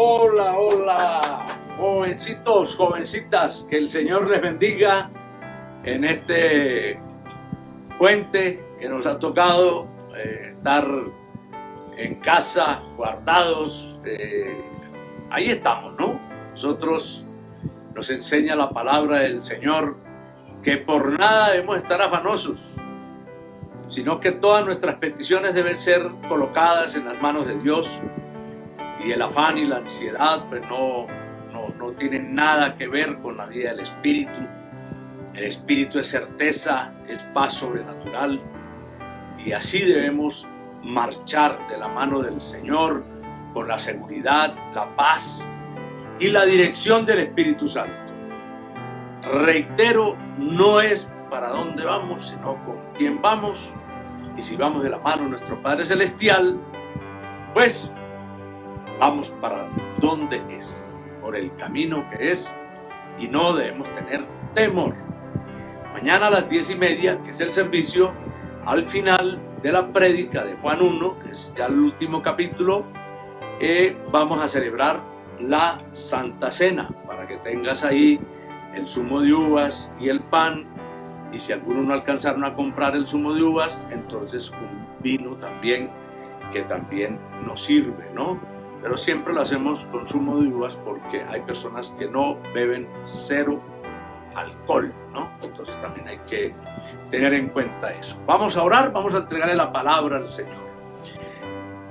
Hola, hola, jovencitos, jovencitas, que el Señor les bendiga en este puente que nos ha tocado estar en casa, guardados. Ahí estamos, ¿no? Nosotros nos enseña la palabra del Señor que por nada debemos estar afanosos, sino que todas nuestras peticiones deben ser colocadas en las manos de Dios. Y el afán y la ansiedad pues no tienen nada que ver con la vida del Espíritu. El Espíritu es certeza, es paz sobrenatural, y así debemos marchar de la mano del Señor con la seguridad, la paz y la dirección del Espíritu Santo. Reitero, no es para dónde vamos, sino con quién vamos. Y si vamos de la mano de nuestro Padre Celestial, pues vamos para donde es, por el camino que es, y no debemos tener temor. Mañana a las 10:30, que es el servicio, al final de la prédica de Juan 1, que es ya el último capítulo, vamos a celebrar la Santa Cena, para que tengas ahí el zumo de uvas y el pan, y si algunos no alcanzaron a comprar el zumo de uvas, entonces un vino también, que también nos sirve, ¿no? Pero siempre lo hacemos con zumo de uvas porque hay personas que no beben cero alcohol, ¿no? Entonces también hay que tener en cuenta eso. Vamos a orar, vamos a entregarle la palabra al Señor.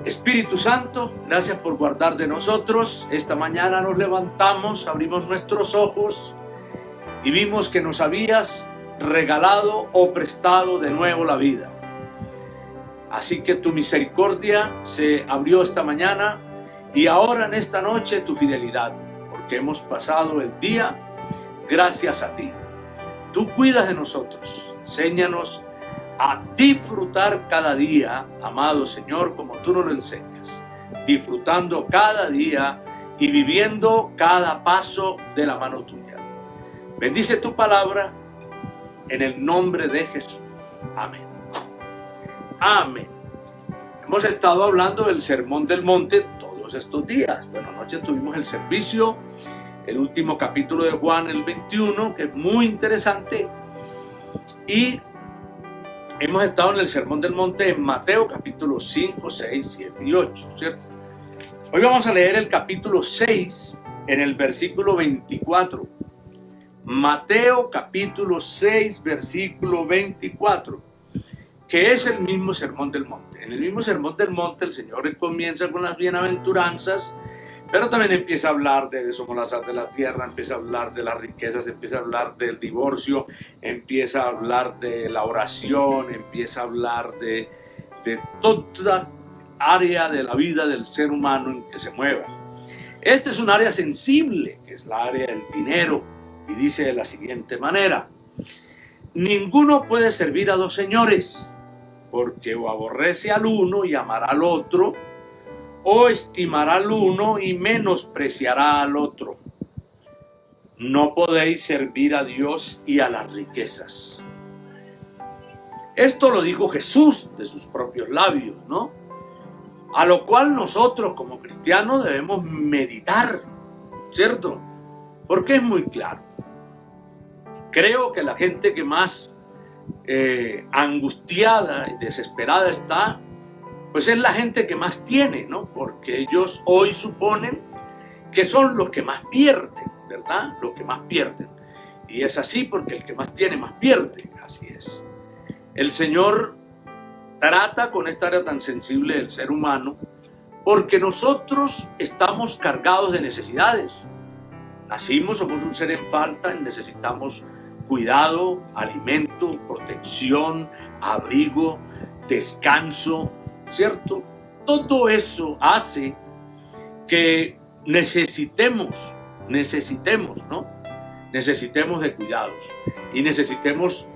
Espíritu Santo, gracias por guardar de nosotros. Esta mañana nos levantamos, abrimos nuestros ojos y vimos que nos habías regalado o prestado de nuevo la vida. Así que tu misericordia se abrió esta mañana. Y ahora en esta noche tu fidelidad, porque hemos pasado el día gracias a ti. Tú cuidas de nosotros, enséñanos a disfrutar cada día, amado Señor, como tú nos lo enseñas, disfrutando cada día y viviendo cada paso de la mano tuya. Bendice tu palabra en el nombre de Jesús. Amén. Amén. Hemos estado hablando del Sermón del Monte estos días. Bueno, anoche tuvimos el servicio, el último capítulo de Juan, el 21, que es muy interesante, y hemos estado en el Sermón del Monte en Mateo capítulo 5, 6, 7 y 8, ¿cierto? Hoy vamos a leer el capítulo 6 en el versículo 24. Mateo capítulo 6, versículo 24. Que es el mismo Sermón del Monte. En el mismo Sermón del Monte el Señor comienza con las bienaventuranzas, pero también empieza a hablar de somos la sal de la tierra, empieza a hablar de las riquezas, empieza a hablar del divorcio, empieza a hablar de la oración, empieza a hablar de toda área de la vida del ser humano en que se mueva. Este es un área sensible, que es la área del dinero, y dice de la siguiente manera: ninguno puede servir a dos señores, porque o aborrece al uno y amará al otro, o estimará al uno y menospreciará al otro. No podéis servir a Dios y a las riquezas. Esto lo dijo Jesús de sus propios labios, ¿no? A lo cual nosotros como cristianos debemos meditar, ¿cierto? Porque es muy claro. Creo que la gente que más angustiada y desesperada está, pues es la gente que más tiene, ¿no? Porque ellos hoy suponen que son los que más pierden, ¿verdad? Los que más pierden. Y es así porque el que más tiene más pierde, así es. El Señor trata con esta área tan sensible del ser humano porque nosotros estamos cargados de necesidades. Nacimos, somos un ser en falta y necesitamos cuidado, alimento, protección, abrigo, descanso, ¿cierto? Todo eso hace que necesitemos, ¿no? Necesitemos de cuidados y necesitemos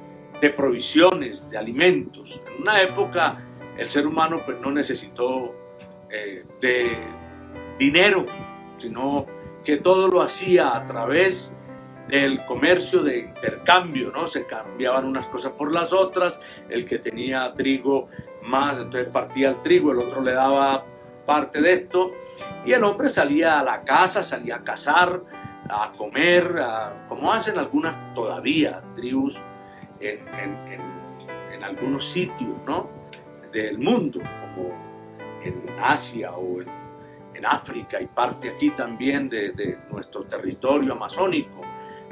de provisiones, de alimentos. En una época el ser humano pues no necesitó de dinero, sino que todo lo hacía a través del comercio de intercambio, ¿no? Se cambiaban unas cosas por las otras. El que tenía trigo más, entonces partía el trigo, el otro le daba parte de esto, y el hombre salía a la casa, salía a cazar, a comer, como hacen algunas todavía tribus en algunos sitios, ¿no?, del mundo, como en Asia o en África, y parte aquí también de nuestro territorio amazónico.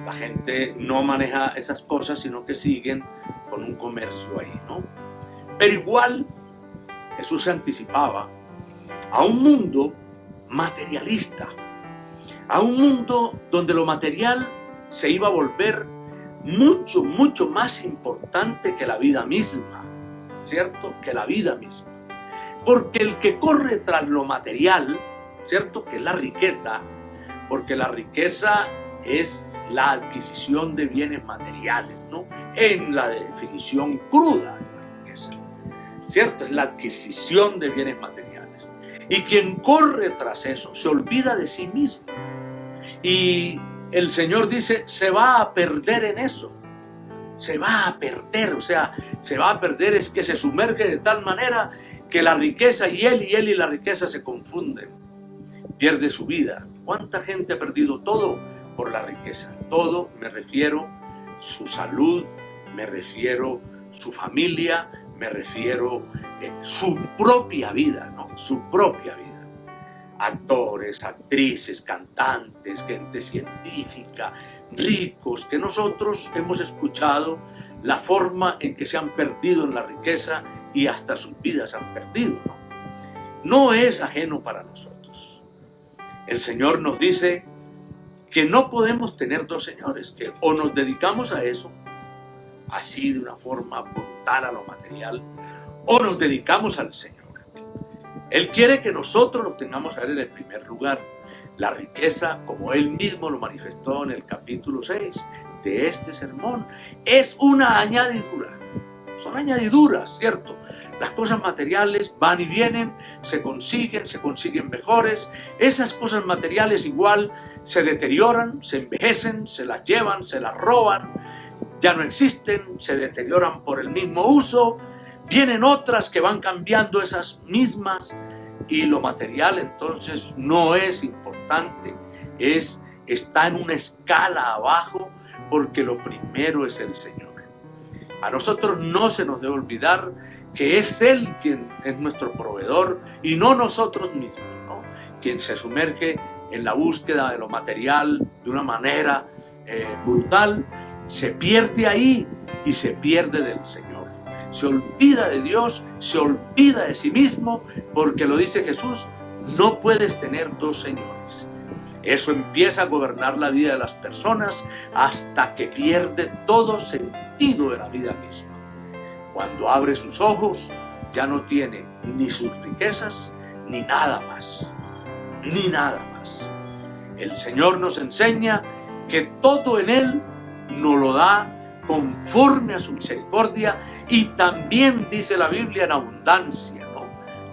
La gente no maneja esas cosas, sino que siguen con un comercio ahí, ¿no? Pero igual Jesús se anticipaba a un mundo materialista, a un mundo donde lo material se iba a volver mucho, mucho más importante que la vida misma, ¿cierto? Que la vida misma. Porque el que corre tras lo material, ¿cierto?, que es la riqueza, porque la riqueza es la adquisición de bienes materiales, ¿no?, en la definición cruda de la riqueza, ¿cierto? Es la adquisición de bienes materiales. Y quien corre tras eso se olvida de sí mismo. Y el Señor dice, se va a perder en eso. Se va a perder, o sea, se va a perder, es que se sumerge de tal manera que la riqueza y él y la riqueza se confunden. Pierde su vida. ¿Cuánta gente ha perdido todo por la riqueza? Todo, me refiero su salud, me refiero su familia, me refiero su propia vida, ¿no? Su propia vida. Actores, actrices, cantantes, gente científica, ricos, que nosotros hemos escuchado la forma en que se han perdido en la riqueza y hasta sus vidas han perdido, ¿no? No es ajeno para nosotros. El Señor nos dice que no podemos tener dos señores, que o nos dedicamos a eso, así de una forma brutal a lo material, o nos dedicamos al Señor. Él quiere que nosotros lo tengamos a Él en el primer lugar. La riqueza, como Él mismo lo manifestó en el capítulo 6 de este sermón, es una añadidura. Son añadiduras, ¿cierto? Las cosas materiales van y vienen, se consiguen mejores. Esas cosas materiales igual se deterioran, se envejecen, se las llevan, se las roban, ya no existen, se deterioran por el mismo uso. Vienen otras que van cambiando esas mismas, y lo material entonces no es importante, está en una escala abajo, porque lo primero es el Señor. A nosotros no se nos debe olvidar que es Él quien es nuestro proveedor y no nosotros mismos, ¿no? Quien se sumerge en la búsqueda de lo material de una manera brutal, se pierde ahí y se pierde del Señor. Se olvida de Dios, se olvida de sí mismo, porque lo dice Jesús, no puedes tener dos señores. Eso empieza a gobernar la vida de las personas hasta que pierde todo sentido de la vida misma. Cuando abre sus ojos, ya no tiene ni sus riquezas, ni nada más. Ni nada más. El Señor nos enseña que todo en Él nos lo da conforme a su misericordia, y también dice la Biblia en abundancia, ¿no?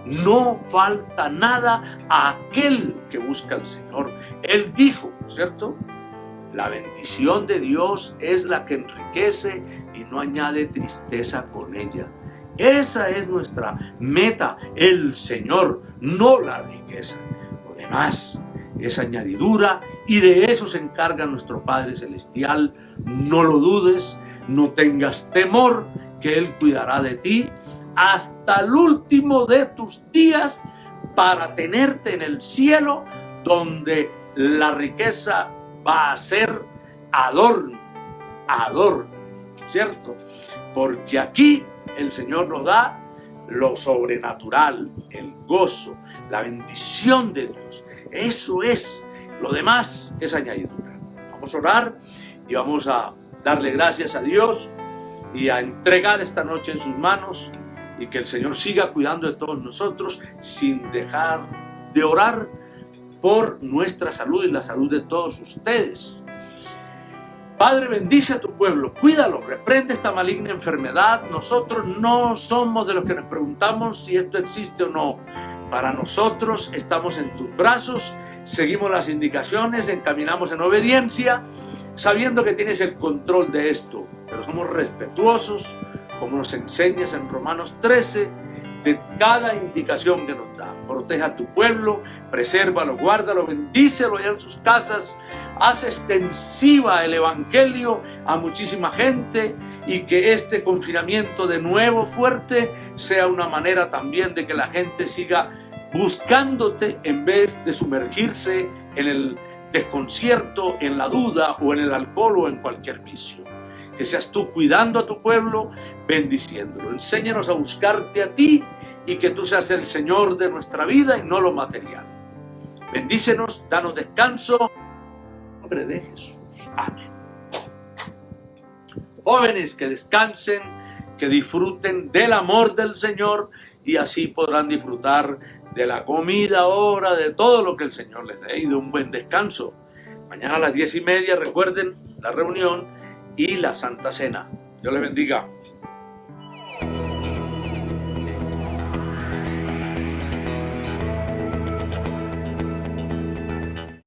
No falta nada a aquel que busca al Señor. Él dijo, ¿cierto? La bendición de Dios es la que enriquece y no añade tristeza con ella. Esa es nuestra meta, el Señor, no la riqueza. Lo demás es añadidura, y de eso se encarga nuestro Padre Celestial. No lo dudes, no tengas temor, que Él cuidará de ti hasta el último de tus días, para tenerte en el cielo, donde la riqueza va a ser adorno, ¿cierto? Porque aquí el Señor nos da lo sobrenatural, el gozo, la bendición de Dios. Eso es, lo demás es añadidura. Vamos a orar y vamos a darle gracias a Dios y a entregar esta noche en sus manos, y que el Señor siga cuidando de todos nosotros sin dejar de orar por nuestra salud y la salud de todos ustedes. Padre, bendice a tu pueblo, cuídalo, reprende esta maligna enfermedad. Nosotros no somos de los que nos preguntamos si esto existe o no. Para nosotros estamos en tus brazos, seguimos las indicaciones, encaminamos en obediencia, sabiendo que tienes el control de esto, pero somos respetuosos, como nos enseñas en Romanos 13, de cada indicación que nos da. Protege a tu pueblo, presérvalo, guárdalo, bendícelo allá en sus casas, haz extensiva el evangelio a muchísima gente, y que este confinamiento de nuevo fuerte sea una manera también de que la gente siga buscándote en vez de sumergirse en el desconcierto, en la duda o en el alcohol o en cualquier vicio. Que seas tú cuidando a tu pueblo, bendiciéndolo. Enséñanos a buscarte a ti y que tú seas el Señor de nuestra vida y no lo material. Bendícenos, danos descanso. En nombre de Jesús. Amén. Jóvenes, que descansen, que disfruten del amor del Señor, y así podrán disfrutar de la comida ahora, de todo lo que el Señor les dé, y de un buen descanso. Mañana a las 10:30, recuerden la reunión y la Santa Cena. Dios les bendiga.